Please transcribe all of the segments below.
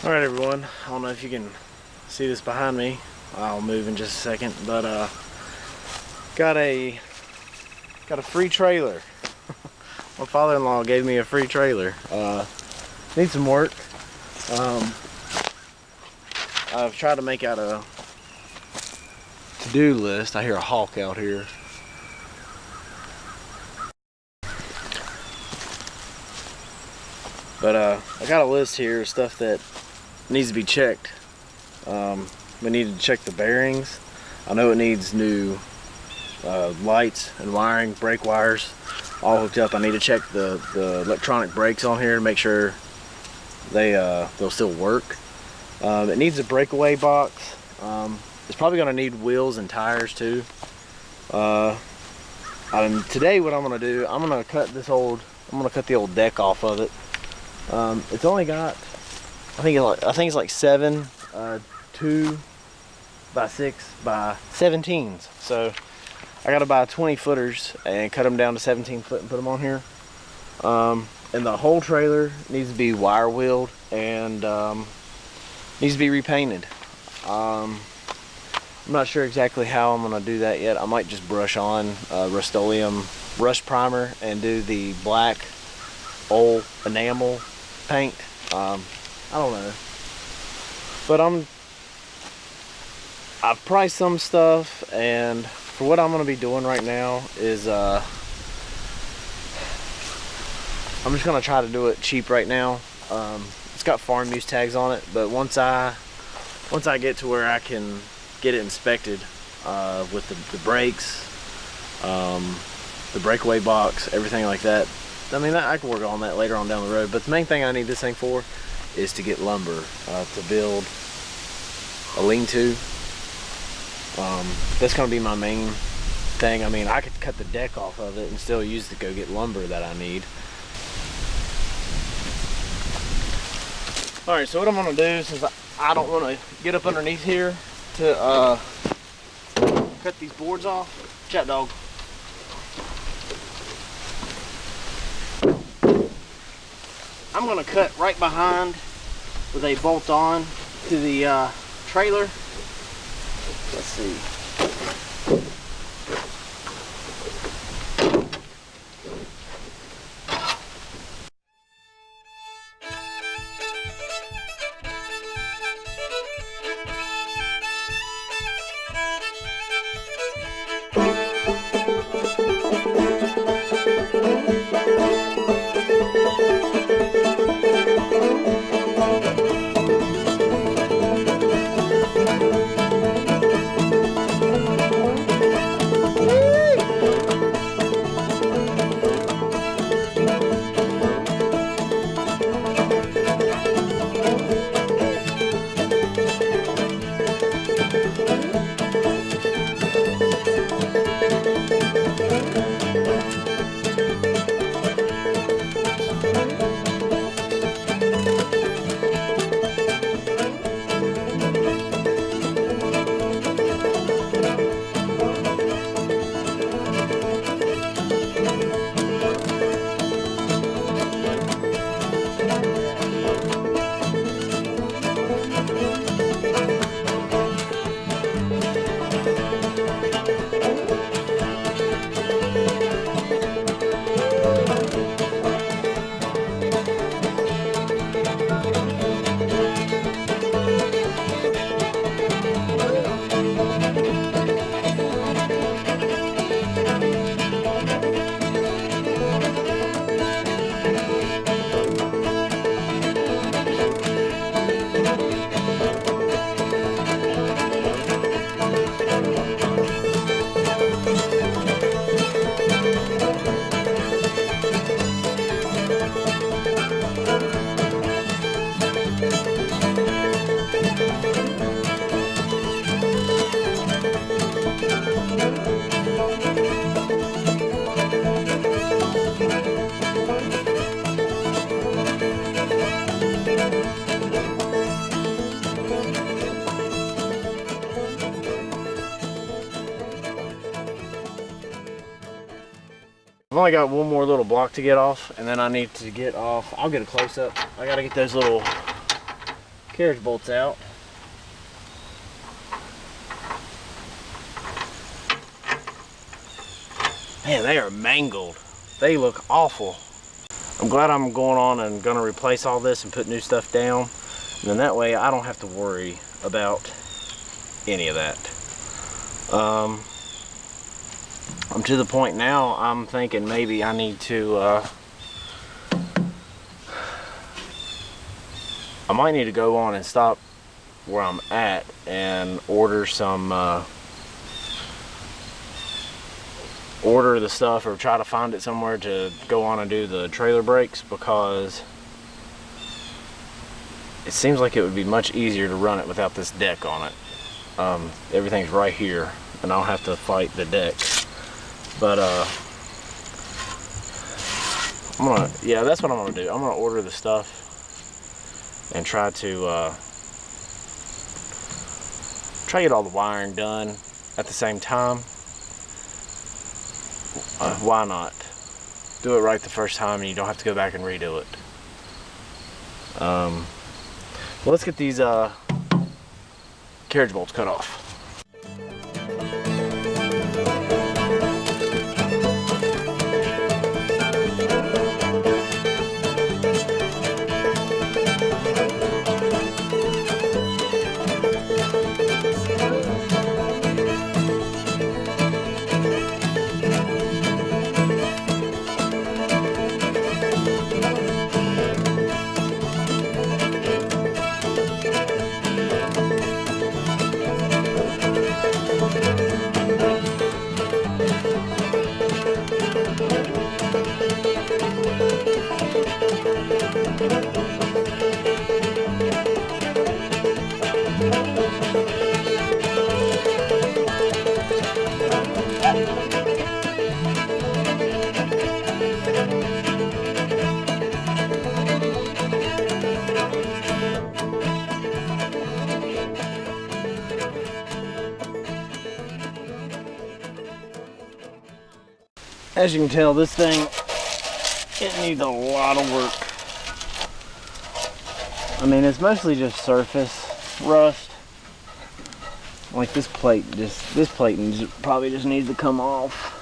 Alright everyone, I don't know if you can see this behind me. I'll move in just a second, but got a free trailer. My father-in-law gave me a free trailer. Needs some work. I've tried to make out a to-do list. I hear a hawk out here. But I got a list here of stuff that needs to be checked. We need to check the bearings. I know it needs new lights and wiring, brake wires all hooked up. I need to check the electronic brakes on here to make sure they'll still work. It needs a breakaway box. It's probably going to need wheels and tires too. Today what I'm going to do, I'm going to cut the old deck off of it. It's only got, I think it's like 7 2 by 6 by 17s. So I got to buy 20 footers and cut them down to 17 foot and put them on here. And the whole trailer needs to be wire wheeled and needs to be repainted. I'm not sure exactly how I'm going to do that yet. I might just brush on Rust-Oleum rust primer and do the black old enamel paint. I don't know, but I've priced some stuff, and for what I'm going to be doing right now is I'm just going to try to do it cheap right now. It's got farm use tags on it, but once I get to where I can get it inspected with the brakes, the breakaway box, everything like that, I mean, I can work on that later on down the road. But the main thing I need this thing for is to get lumber to build a lean-to. That's going to be my main thing. I mean, I could cut the deck off of it and still use it to go get lumber that I need. Alright, so what I'm going to do, since I don't want to get up underneath here to cut these boards off. Chat, dog. I'm going to cut right behind where they bolt on to the trailer. Let's see. I've only got one more little block to get off, and then I need to get off. I'll get a close-up. I gotta get those little carriage bolts out. Man, they are mangled. They look awful. I'm glad I'm going on and gonna replace all this and put new stuff down. And then that way I don't have to worry about any of that. I'm to the point now, I'm thinking maybe I need to, I might need to go on and stop where I'm at and order some, order the stuff or try to find it somewhere to go on and do the trailer brakes, because it seems like it would be much easier to run it without this deck on it. Everything's right here and I don't have to fight the deck. But yeah, that's what I'm gonna do. I'm gonna order the stuff and try to get all the wiring done at the same time. Why not? Do it right the first time and you don't have to go back and redo it. Well, let's get these carriage bolts cut off. As you can tell, this thing, it needs a lot of work. I mean, it's mostly just surface rust. Like this plate probably just needs to come off.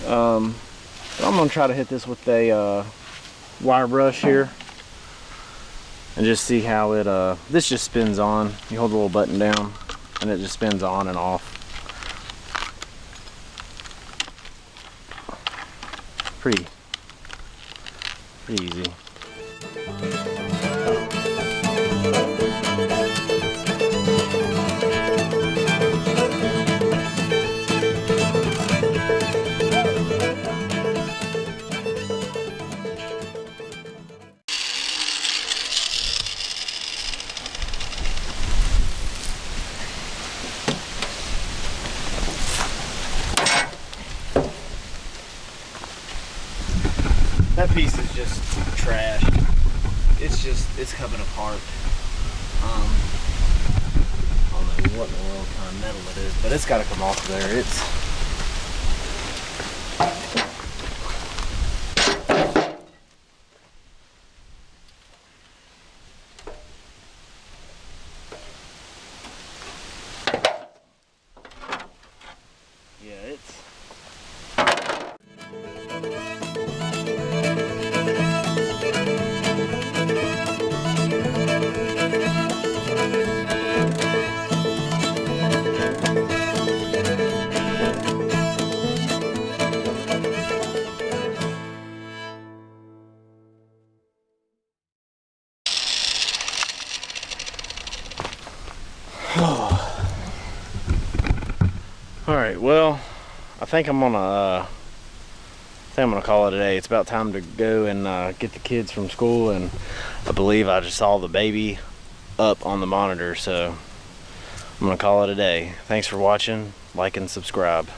So I'm gonna try to hit this with a wire brush here and just see how it, this just spins on. You hold the little button down and it just spins on and off. Pretty easy. That piece is just trash. It's coming apart. I don't know what in the world kind of metal it is, but it's got to come off there. Alright, well, I think I'm gonna call it a day. It's about time to go and get the kids from school, and I believe I just saw the baby up on the monitor, so I'm gonna call it a day. Thanks for watching, like and subscribe.